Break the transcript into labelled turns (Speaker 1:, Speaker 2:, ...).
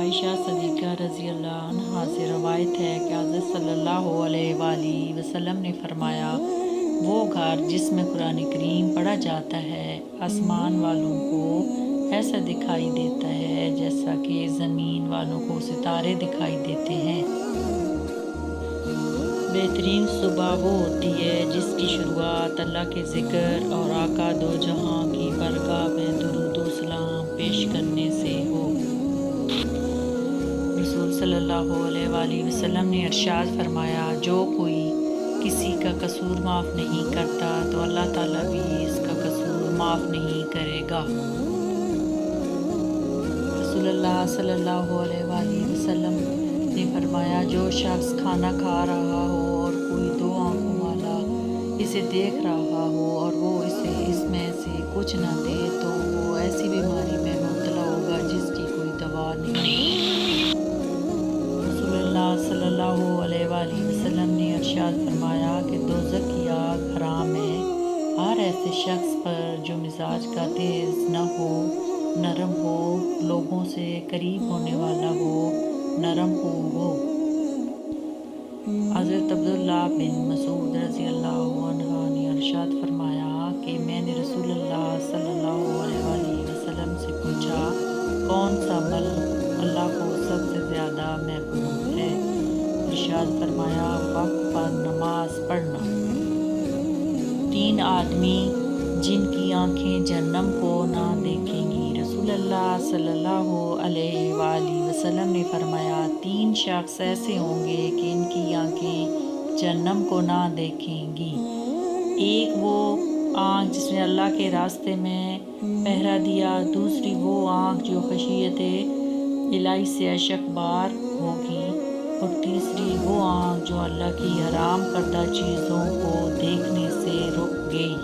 Speaker 1: عائشہ صدیقہ رضی اللہ عنہا سے روایت ہے کہ حضرت صلی اللہ علیہ وآلہ وسلم نے فرمایا، وہ گھر جس میں قرآن کریم پڑھا جاتا ہے آسمان والوں کو ایسا دکھائی دیتا ہے جیسا کہ زمین والوں کو ستارے دکھائی دیتے ہیں۔ بہترین صبح وہ ہوتی ہے جس کی شروعات اللہ کے ذکر اور آقا دو جہاں کی بارگاہ میں درود و سلام پیش کرنے سے ہو۔ رسول صلی اللہ علیہ وآلہ وسلم نے ارشاد فرمایا، جو کوئی کسی کا قصور معاف نہیں کرتا تو اللہ تعالیٰ بھی اس کا قصور معاف نہیں کرے گا۔ رسول اللہ صلی اللہ علیہ وآلہ وسلم نے فرمایا، جو شخص کھانا کھا رہا ہو اور کوئی دو آنکھوں والا اسے دیکھ رہا ہو اور وہ اسے اس میں سے کچھ نہ دے تو وہ ایسی بیماری میں مبتلا ہوگا جس کی کوئی دوا نہیں۔ رسول اللہ صلی اللہ علیہ وآلہ وسلم نے ارشاد فرمایا کہ دوزخ کی آگ حرام ہے ہر ایسے شخص پر جو مزاج کا تیز نہ ہو، نرم ہو، لوگوں سے قریب ہونے والا ہو، نرم ہو۔ حضرت عبداللہ بن مسعود رضی اللہ عنہ نے ارشاد فرمایا کہ میں نے رسول اللہ صلی اللہ علیہ وآلہ وسلم سے پوچھا، کون سا عمل اللہ کو سب سے زیادہ محبوب ہے؟ ارشاد فرمایا، وقت پر نماز پڑھنا۔ 3 آدمی جن کی آنکھیں جہنم کو نہ دیکھیں گی۔ رسول اللہ صلی اللہ علیہ وآلہ وسلم نے فرمایا، 3 شخص ایسے ہوں گے کہ ان کی آنکھیں جہنم کو نہ دیکھیں گی۔ ایک وہ آنکھ جس نے اللہ کے راستے میں پہرا دیا، دوسری وہ آنکھ جو خشیت الہی سے اشکبار ہوگی، اور تیسری وہ آنکھ جو اللہ کی حرام کردہ چیزوں کو دیکھنے سے رک گئی۔